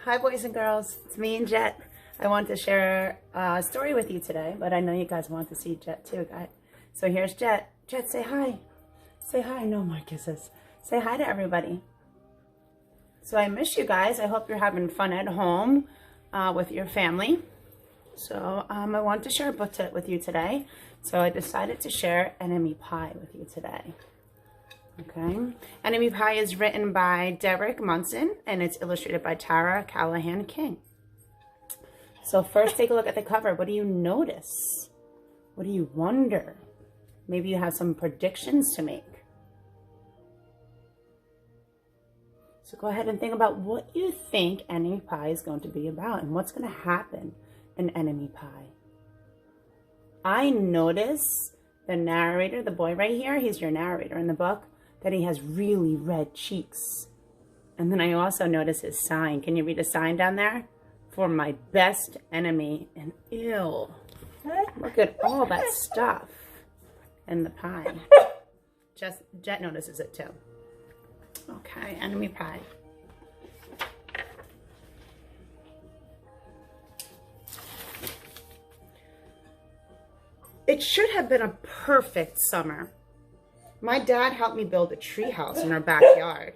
Hi boys and girls, it's me and Jet. I want to share a story with you today, but I know you guys want to see Jet too, guys. So here's Jet. Jet, say hi. Say hi. No more kisses. Say hi to everybody. So I miss you guys. I hope you're having fun at home with your family. So I want to share a book with you today. So I decided to share Enemy Pie with you today. Okay. Enemy Pie is written by Derek Munson and it's illustrated by Tara Callahan King. So first take a look at the cover. What do you notice? What do you wonder? Maybe you have some predictions to make. So go ahead and think about what you think Enemy Pie is going to be about and what's going to happen in Enemy Pie. I notice the narrator, the boy right here, he's your narrator in the book, that he has really red cheeks. And then I also notice his sign. Can you read a sign down there? For my best enemy. And ew, look at all that stuff in the pie. Jet notices it too. Okay, Enemy Pie. It should have been a perfect summer. My dad helped me build a tree house in our backyard.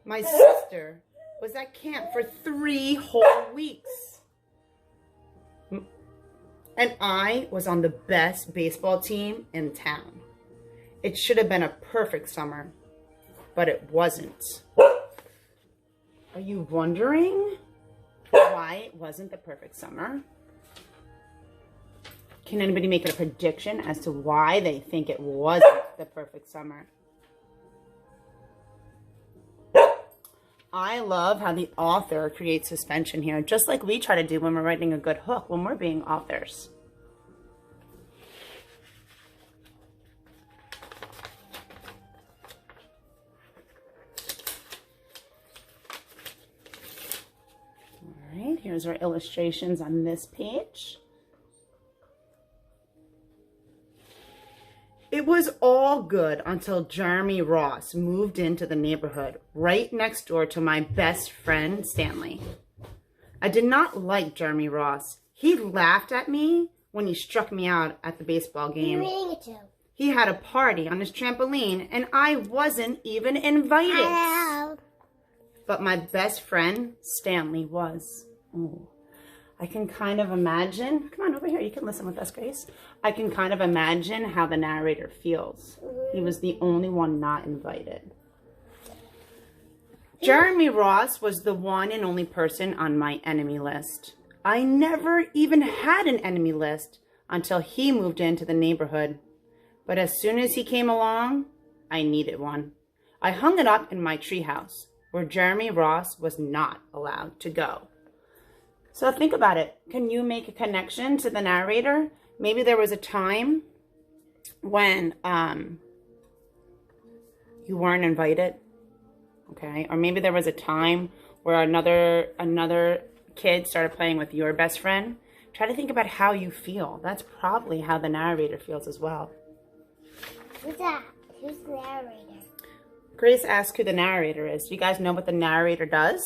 My sister was at camp for 3 whole weeks. And I was on the best baseball team in town. It should have been a perfect summer, but it wasn't. Are you wondering why it wasn't the perfect summer? Can anybody make a prediction as to why they think it wasn't the perfect summer? I love how the author creates suspension here, just like we try to do when we're writing a good hook, when we're being authors. All right, here's our illustrations on this page. It was all good until Jeremy Ross moved into the neighborhood right next door to my best friend, Stanley. I did not like Jeremy Ross. He laughed at me when he struck me out at the baseball game. He had a party on his trampoline and I wasn't even invited. Hello. But my best friend, Stanley, was. Oh. I can kind of imagine, come on over here, you can listen with us, Grace. I can kind of imagine how the narrator feels. He was the only one not invited. Jeremy Ross was the one and only person on my enemy list. I never even had an enemy list until he moved into the neighborhood. But as soon as he came along, I needed one. I hung it up in my treehouse where Jeremy Ross was not allowed to go. So think about it. Can you make a connection to the narrator? Maybe there was a time when you weren't invited, okay? Or maybe there was a time where another kid started playing with your best friend. Try to think about how you feel. That's probably how the narrator feels as well. Who's that? Who's the narrator? Grace asked who the narrator is. Do you guys know what the narrator does?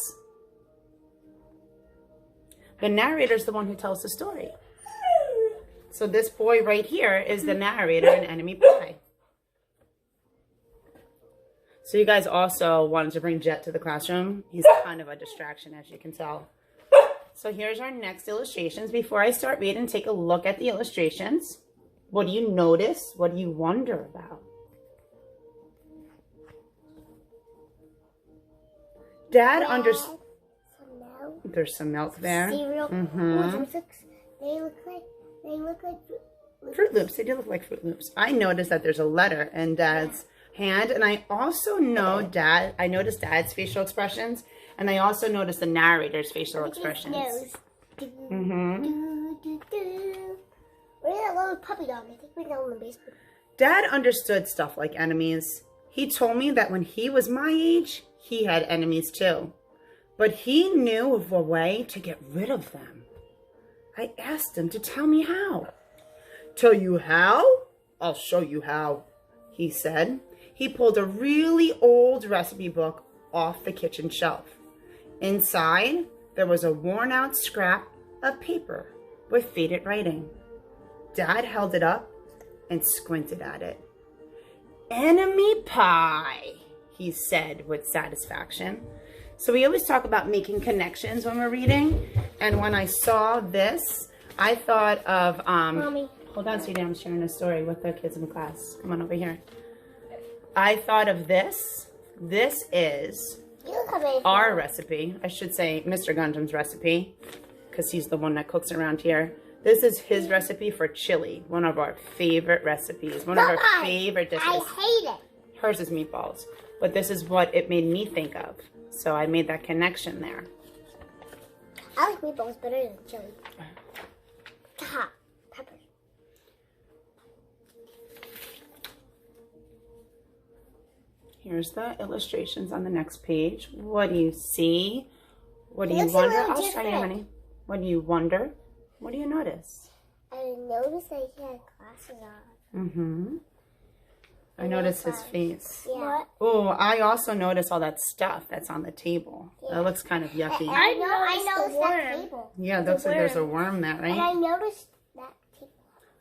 The narrator is the one who tells the story. So this boy right here is the narrator in Enemy Pie. So you guys also wanted to bring Jet to the classroom. He's kind of a distraction, as you can tell. So here's our next illustrations. Before I start reading, take a look at the illustrations. What do you notice? What do you wonder about? Dad understood. There's some milk there. Cereal. They look like Fruit Loops. They do look like Fruit Loops. I noticed that there's a letter in Dad's hand, and I also know I noticed Dad's facial expressions, and I also noticed the narrator's facial expressions. Where's that little puppy dog? I think we're down in the basement. Dad understood stuff like enemies. He told me that when he was my age, he had enemies too. But he knew of a way to get rid of them. I asked him to tell me how. Tell you how? I'll show you how, he said. He pulled a really old recipe book off the kitchen shelf. Inside, there was a worn-out scrap of paper with faded writing. Dad held it up and squinted at it. "Enemy pie," he said with satisfaction. So we always talk about making connections when we're reading. And when I saw this, I thought of, Mommy. hold on, sweetie, I'm sharing a story with the kids in class. Come on over here. I thought of this. This is You come in. our recipe. I should say Mr. Gundam's recipe, because he's the one that cooks around here. This is his recipe for chili, one of our favorite recipes, one of our favorite dishes. I hate it. Hers is meatballs, but this is what it made me think of. So I made that connection there. I like meatballs better than chili. Hot pepper. Here's the illustrations on the next page. What do you see? What do It you looks a wonder? little I'll show you, different. honey. What do you wonder? What do you notice? I noticed that he had glasses on. Mm-hmm. I noticed his face. Yeah. What? Oh, I also noticed all that stuff that's on the table. Yeah. That looks kind of yucky. I noticed noticed the that worm. table. Yeah, it looks like there's a worm there, And I right? noticed that table.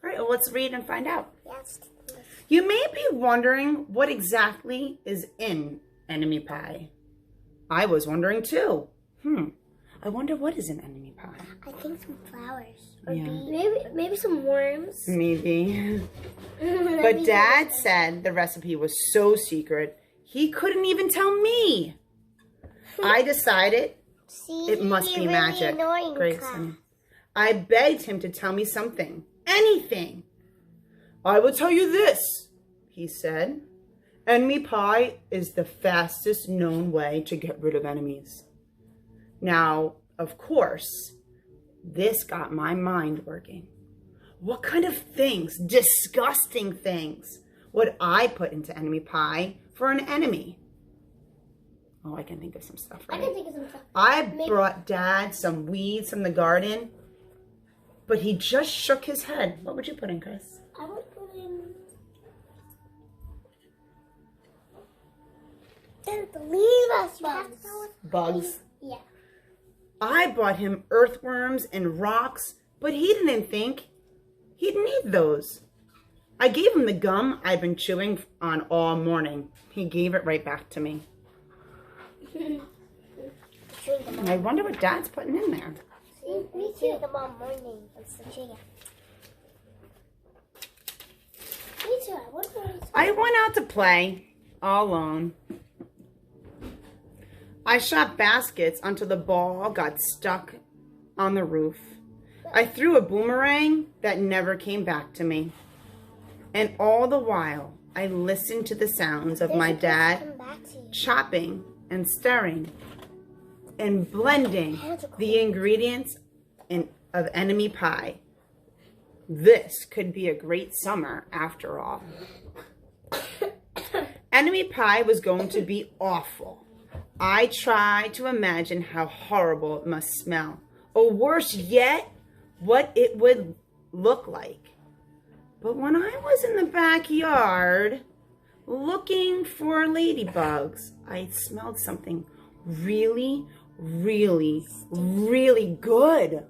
All right, well, let's read and find out. Yes. You may be wondering what exactly is in enemy pie. I was wondering too. I wonder what is in enemy pie. I think some flowers. Or Yeah. bees. Maybe some worms. Maybe. But Dad said the recipe was so secret, he couldn't even tell me. I decided See, it must he'd be really magic, annoying Grayson. I begged him to tell me something, anything. "I will tell you this," he said. "Enemy pie is the fastest known way to get rid of enemies." Now, of course, this got my mind working. What kind of things, disgusting things, would I put into enemy pie for an enemy? Oh, I can think of some stuff, I right? can think of some stuff. I brought Dad some weeds from the garden, but he just shook his head. What would you put in, Chris? I would put in. Believe us, Bugs. Yeah. I brought him earthworms and rocks, but he didn't think he'd need those. I gave him the gum I'd been chewing on all morning. He gave it right back to me. And I wonder what Dad's putting in there. Me too. Them all morning. It's the chicken. Me too. I wonder what it's. I went out to play all alone. I shot baskets until the ball got stuck on the roof. I threw a boomerang that never came back to me. And all the while, I listened to the sounds of my dad Come back to you. chopping and stirring and blending the ingredients of enemy pie. This could be a great summer after all. Enemy pie was going to be awful. I tried to imagine how horrible it must smell, or worse yet, what it would look like. But when I was in the backyard looking for ladybugs, I smelled something really, really, really good.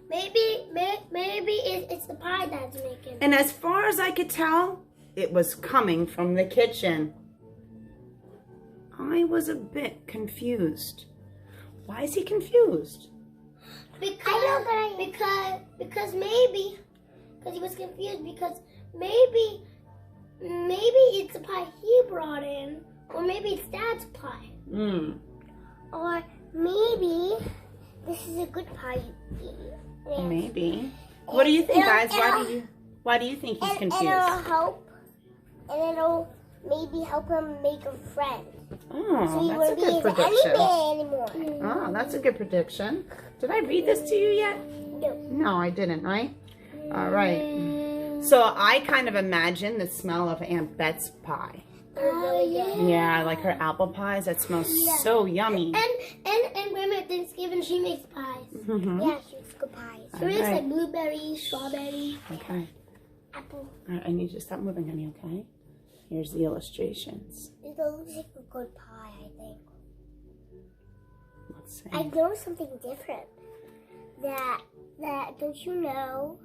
Maybe it's the pie Dad's making. And as far as I could tell, it was coming from the kitchen. I was a bit confused. Why is he confused? Because he was confused because maybe it's the pie he brought in, or maybe it's Dad's pie, or maybe this is a good pie you eat. Yeah. Maybe. What do you think, guys? Why do you think he's confused? And it'll maybe help him make a friend. Oh, So he that's a won't be good his prediction. enemy anymore. Oh, that's a good prediction. Did I read this to you yet? No. No, I didn't, right? All right. So I kind of imagine the smell of Aunt Bet's pie. Yeah, like her apple pies. That smells so yummy. And Grandma at Thanksgiving, she makes pies. Mhm. Yeah, she makes good pies. She makes Alright. like blueberry, strawberry, Okay. apple. All right, I need you to stop moving, honey, okay? Here's the illustrations. It looks like a good pie, I think. Say. I noticed something different. That don't you know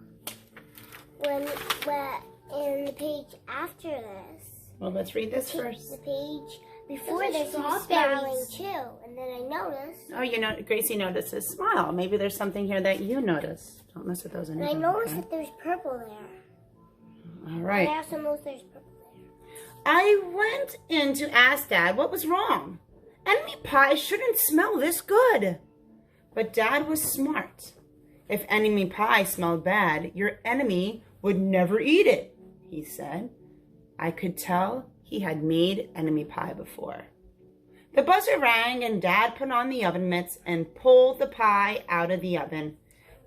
when in the page after this? Well, let's read this first. The page before there's smiling too, and then I noticed. Oh, you know, Gracie notices smile. Maybe there's something here that you notice. Don't mess with those. And I noticed that there's purple there. All right. I also noticed there's purple there. I went in to ask Dad what was wrong. Enemy pie shouldn't smell this good. But Dad was smart. If enemy pie smelled bad, your enemy would never eat it, he said. I could tell he had made enemy pie before. The buzzer rang and Dad put on the oven mitts and pulled the pie out of the oven.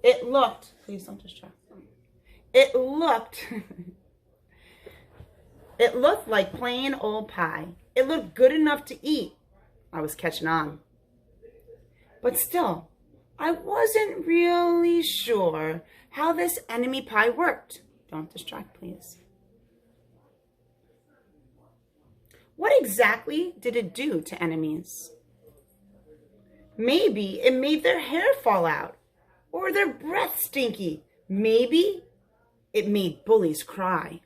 It looked, please don't distract them. It looked like plain old pie. It looked good enough to eat. I was catching on. But still, I wasn't really sure how this enemy pie worked. Don't distract, please. What exactly did it do to enemies? Maybe it made their hair fall out or their breath stinky. Maybe it made bullies cry.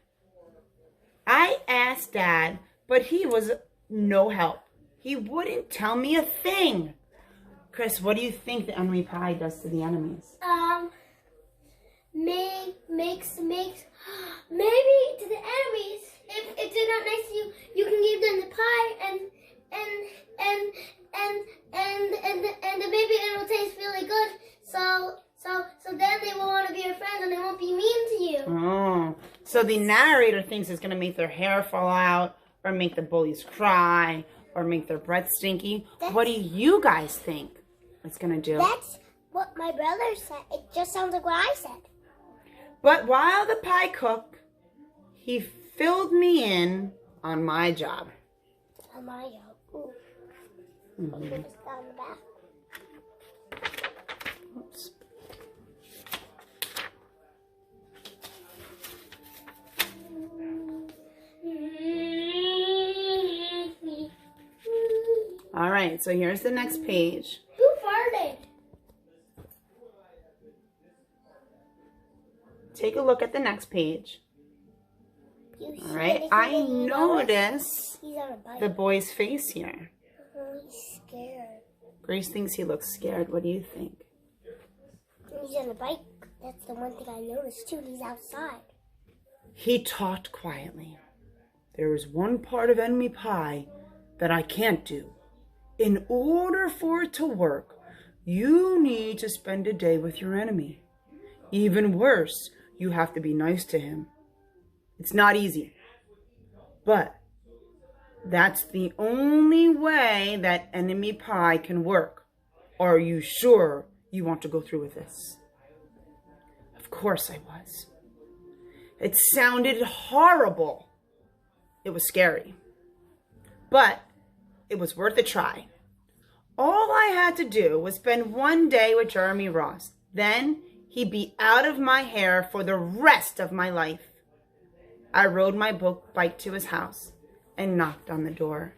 I asked Dad, but he was no help. He wouldn't tell me a thing. Chris, what do you think the enemy pie does to the enemies? Makes maybe to the enemies, if they're not nice to you, you can give them the pie and maybe it'll taste really good. So then they will want to be your friends and they won't be mean to you. Oh, so the narrator thinks it's gonna make their hair fall out, or make the bullies cry, or make their breath stinky. What do you guys think it's gonna do? That's what my brother said. It just sounds like what I said. But while the pie cooked, he filled me in on my job. On my job. Ooh. Mm-hmm. Down the back. Oops. All right, so here's the next page. Who farted? Take a look at the next page. All right, I notice the boy's face here. Oh, he's scared. Grace thinks he looks scared. What do you think? He's on a bike. That's the one thing I noticed too. He's outside. He talked quietly. There is one part of enemy pie that I can't do. In order for it to work, you need to spend a day with your enemy. Even worse, you have to be nice to him. It's not easy, but that's the only way that enemy pie can work. Are you sure you want to go through with this? Of course I was. It sounded horrible. It was scary, but it was worth a try. All I had to do was spend one day with Jeremy Ross. Then he'd be out of my hair for the rest of my life. I rode my bike to his house and knocked on the door.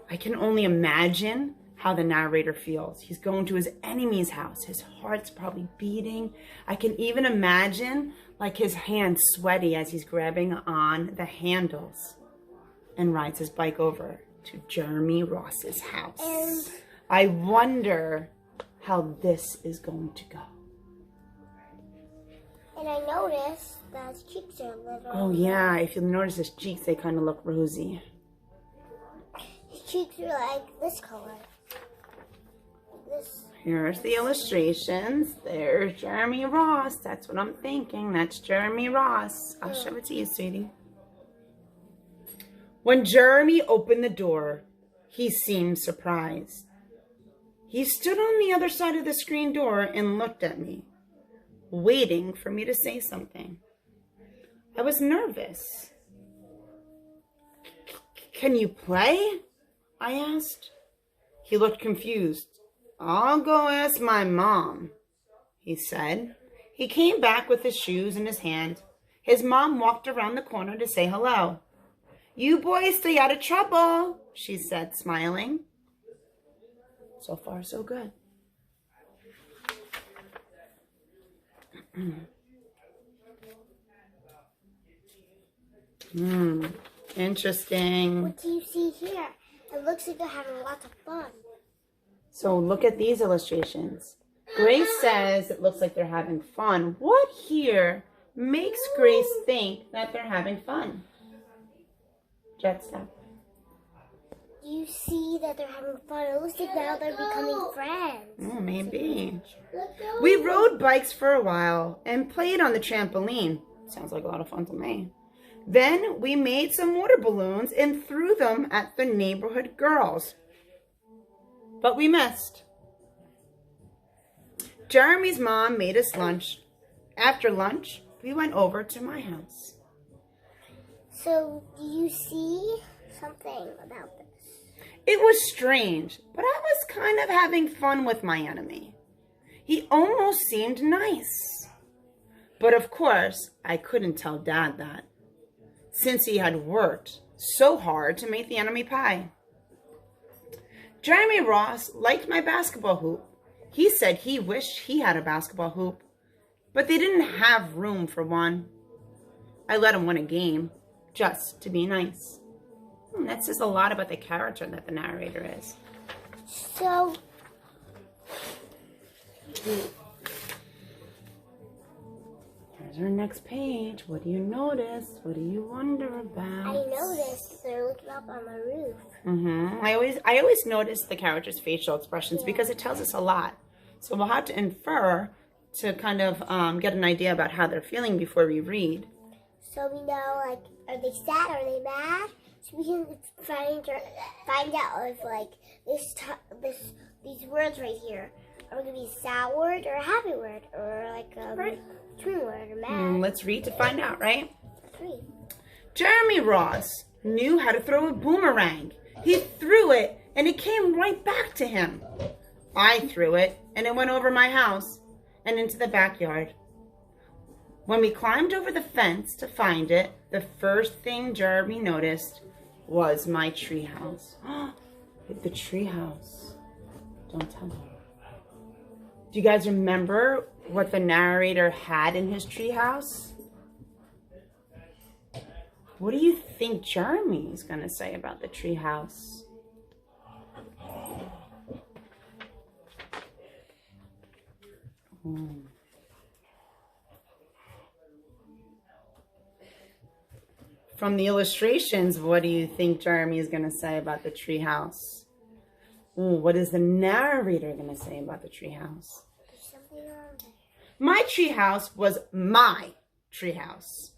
I can only imagine how the narrator feels. He's going to his enemy's house. His heart's probably beating. I can even imagine like his hands sweaty as he's grabbing on the handles and rides his bike over to Jeremy Ross's house. I wonder how this is going to go. And I noticed that his cheeks are a little... Oh yeah, if you notice his cheeks, they kind of look rosy. His cheeks are like this color. This. Here's the illustrations. There's Jeremy Ross. That's what I'm thinking. That's Jeremy Ross. I'll show it to you, sweetie. When Jeremy opened the door, he seemed surprised. He stood on the other side of the screen door and looked at me, waiting for me to say something. I was nervous. Can you play? I asked. He looked confused. I'll go ask my mom, he said. He came back with his shoes in his hand. His mom walked around the corner to say hello. You boys stay out of trouble, she said, smiling. So far, so good. Interesting. What do you see here? It looks like they're having lots of fun. So look at these illustrations. Grace says it looks like they're having fun. What here makes Grace think that they're having fun? Jet, stop. You see that they're having fun. It looks like now they're becoming friends. Oh, maybe. We rode bikes for a while and played on the trampoline. Sounds like a lot of fun to me. Then we made some water balloons and threw them at the neighborhood girls. But we missed. Jeremy's mom made us lunch. After lunch, we went over to my house. So, do you see something about this? It was strange, but I was kind of having fun with my enemy. He almost seemed nice. But of course, I couldn't tell Dad that, since he had worked so hard to make the enemy pie. Jeremy Ross liked my basketball hoop. He said he wished he had a basketball hoop, but they didn't have room for one. I let him win a game, just to be nice. That says a lot about the character that the narrator is. So, here's our next page. What do you notice? What do you wonder about? I noticed they're looking up on the roof. I always notice the characters' facial expressions because it tells us a lot. So we'll have to infer to kind of get an idea about how they're feeling before we read. So we know, like, are they sad? Are they mad? So we can find out if, like, these words right here are going to be a sad word or a happy word or like a twin word or mad. Let's read to find out, right? Let's read. Jeremy Ross knew how to throw a boomerang. He threw it and it came right back to him. I threw it and it went over my house and into the backyard. When we climbed over the fence to find it, the first thing Jeremy noticed was my treehouse. The treehouse. Don't tell me. Do you guys remember what the narrator had in his treehouse? What do you think Jeremy is going to say about the treehouse? From the illustrations, what do you think Jeremy is going to say about the treehouse? What is the narrator going to say about the treehouse? There's something on there. My treehouse was my treehouse.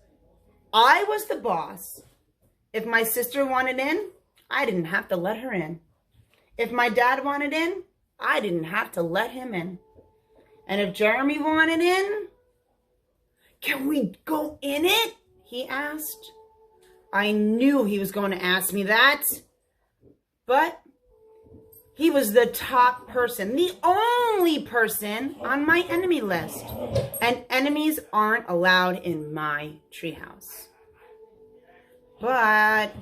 I was the boss. If my sister wanted in, I didn't have to let her in. If my dad wanted in, I didn't have to let him in. And if Jeremy wanted in, can we go in it? He asked. I knew he was going to ask me that. But he was the top person, the only person on my enemy list. And enemies aren't allowed in my treehouse. But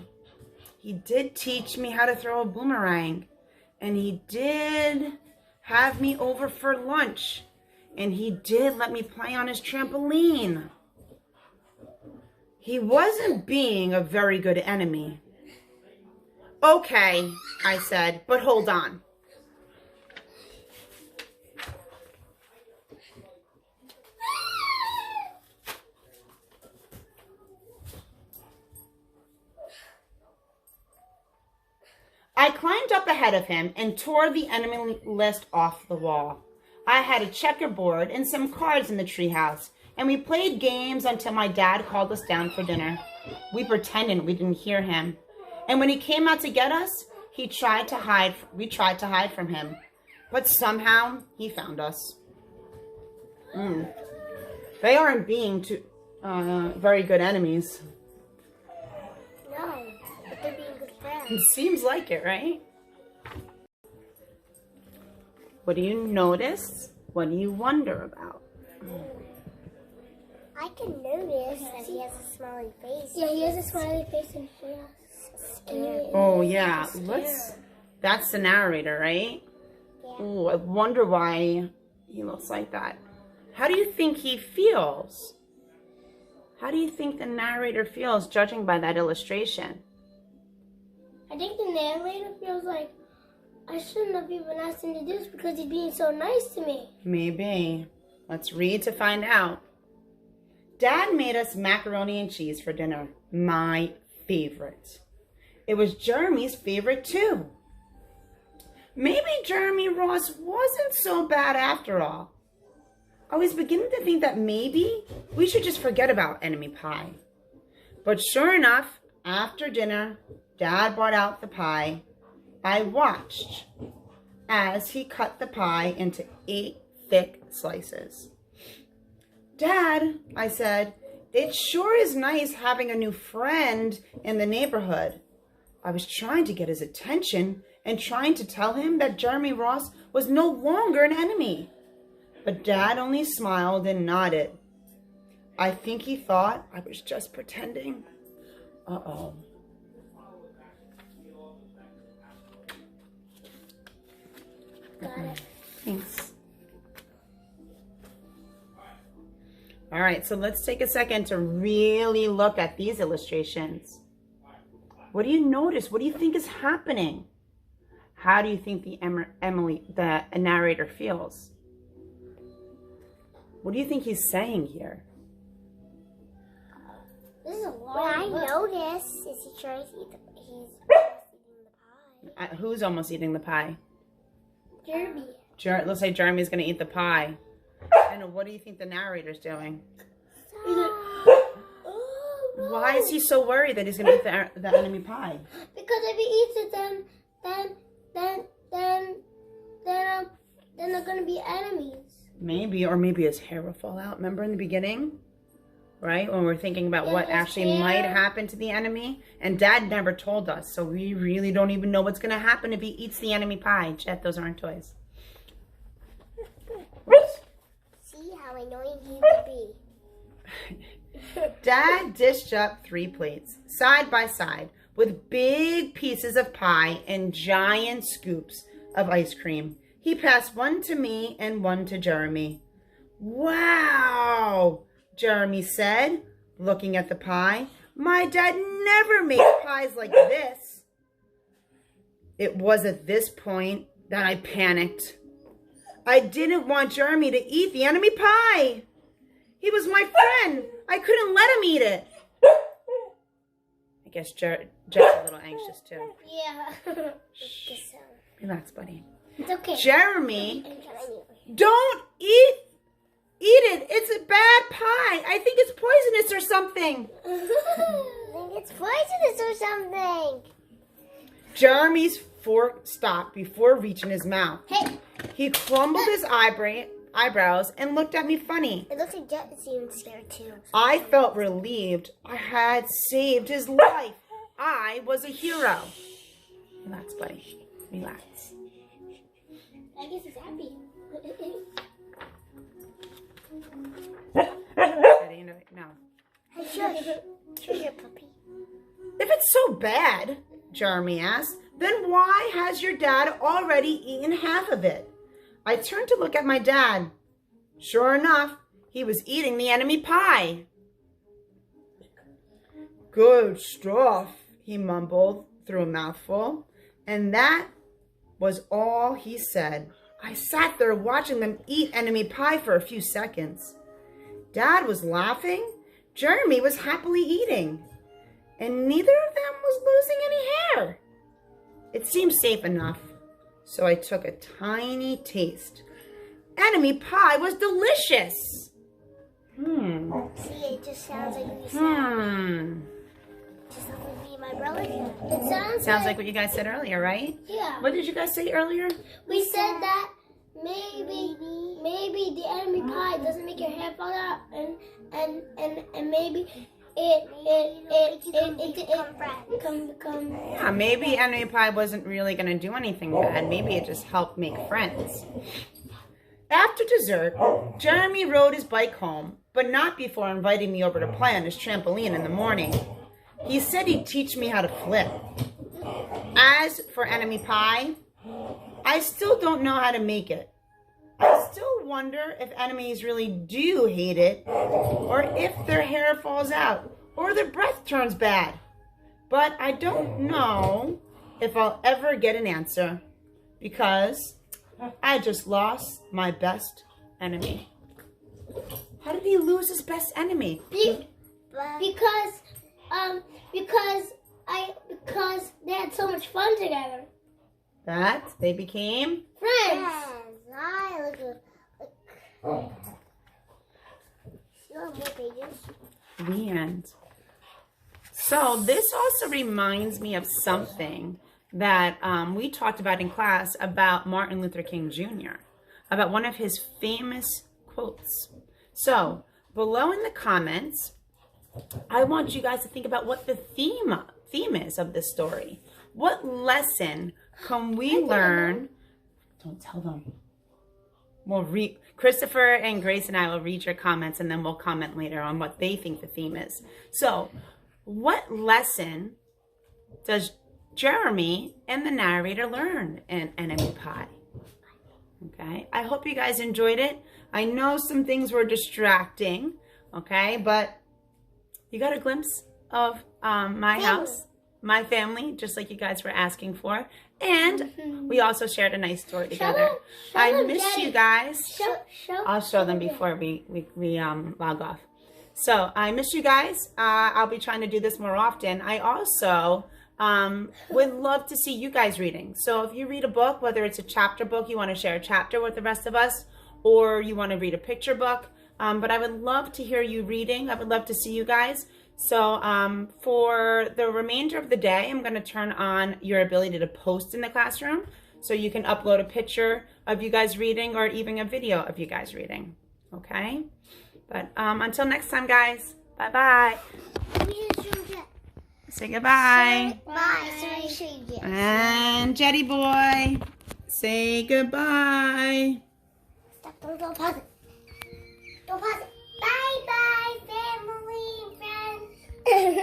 he did teach me how to throw a boomerang. And he did have me over for lunch. And he did let me play on his trampoline. He wasn't being a very good enemy. Okay, I said, but hold on. I climbed up ahead of him and tore the enemy list off the wall. I had a checkerboard and some cards in the treehouse, and we played games until my dad called us down for dinner. We pretended we didn't hear him. And when he came out to get us, we tried to hide from him. But somehow, he found us. They aren't being very good enemies. No, but they're being good friends. It seems like it, right? What do you notice? What do you wonder about? I can notice that he has a smiley face. Yeah, he has a smiley face and he has scared. Oh, yeah. That's the narrator, right? Oh, I wonder why he looks like that. How do you think he feels? How do you think the narrator feels, judging by that illustration? I think the narrator feels like I shouldn't have even asked him to do this because he's being so nice to me. Maybe. Let's read to find out. Dad made us macaroni and cheese for dinner. My favorite. It was Jeremy's favorite too. Maybe Jeremy Ross wasn't so bad after all. I was beginning to think that maybe we should just forget about enemy pie. But sure enough, after dinner, Dad brought out the pie. I watched as he cut the pie into 8 thick slices. Dad, I said, it sure is nice having a new friend in the neighborhood. I was trying to get his attention and trying to tell him that Jeremy Ross was no longer an enemy. But Dad only smiled and nodded. I think he thought I was just pretending. Uh-oh. Got it. Thanks. All right, so let's take a second to really look at these illustrations. What do you notice? What do you think is happening? How do you think the narrator feels? What do you think he's saying here? This is a long What I notice is he tries to eat he's eating the pie. Who's almost eating the pie? Jeremy. Let's say Jeremy's going to eat the pie. And what do you think the narrator's doing? Why is he so worried that he's going to eat the enemy pie? Because if he eats it, then they're going to be enemies. Maybe, or maybe his hair will fall out. Remember in the beginning? Right? When we're thinking about what actually might happen to the enemy. And Dad never told us, so we really don't even know what's going to happen if he eats the enemy pie. Jet, those aren't toys. See how annoying he would be. Dad dished up 3 plates, side by side, with big pieces of pie and giant scoops of ice cream. He passed one to me and one to Jeremy. Wow, Jeremy said, looking at the pie. My dad never made pies like this. It was at this point that I panicked. I didn't want Jeremy to eat the enemy pie. He was my friend. I couldn't let him eat it. I guess Jet's a little anxious too. Yeah. Shh. Relax, buddy. It's okay. Jeremy, don't eat it. It's a bad pie. I think it's poisonous or something. I think it's poisonous or something. Jeremy's fork stopped before reaching his mouth. Hey. He crumbled his eyebrows and looked at me funny. It looks like Jet is even scared too. I felt relieved. I had saved his life. I was a hero. Relax, buddy. Relax. I guess he's happy. Ready? No. Hey, shush. Shush your puppy. If it's so bad, Jeremy asked, then why has your dad already eaten half of it? I turned to look at my dad. Sure enough, he was eating the enemy pie. Good stuff, he mumbled through a mouthful. And that was all he said. I sat there watching them eat enemy pie for a few seconds. Dad was laughing. Jeremy was happily eating. And neither of them was losing any hair. It seemed safe enough, so I took a tiny taste. Enemy pie was delicious. See, it just sounds like we sound. Just like me and my brother. It sounds like what you guys said earlier, right? Yeah. What did you guys say earlier? We said that maybe the enemy pie doesn't make your hair fall out, and maybe become. Yeah, maybe enemy pie wasn't really going to do anything bad. Maybe it just helped make friends. After dessert, Jeremy rode his bike home, but not before inviting me over to play on his trampoline in the morning. He said he'd teach me how to flip. As for enemy pie, I still don't know how to make it. I still wonder if enemies really do hate it, or if their hair falls out, or their breath turns bad. But I don't know if I'll ever get an answer, because I just lost my best enemy. How did he lose his best enemy? Because they had so much fun together. That they became Friends. the end. So this also reminds me of something that we talked about in class about Martin Luther King Jr., about one of his famous quotes. So below in the comments, I want you guys to think about what the theme is of this story. What lesson can we learn? Don't tell them. We'll read. Christopher and Grace and I will read your comments, and then we'll comment later on what they think the theme is. So, what lesson does Jeremy and the narrator learn in Enemy Pie? Okay, I hope you guys enjoyed it. I know some things were distracting, okay, but you got a glimpse of my house, my family, just like you guys were asking for. And we also shared a nice story together. I miss you guys. I'll show them before we log off. So I miss you guys. I'll be trying to do this more often. I also would love to see you guys reading. So if you read a book, whether it's a chapter book, you want to share a chapter with the rest of us, or you want to read a picture book. But I would love to hear you reading. I would love to see you guys. So for the remainder of the day, I'm going to turn on your ability to post in the classroom. So you can upload a picture of you guys reading, or even a video of you guys reading. Okay? But until next time, guys. Bye-bye. Say goodbye. Bye. And Jetty boy, say goodbye. Stop. Don't pause it. Don't pause it.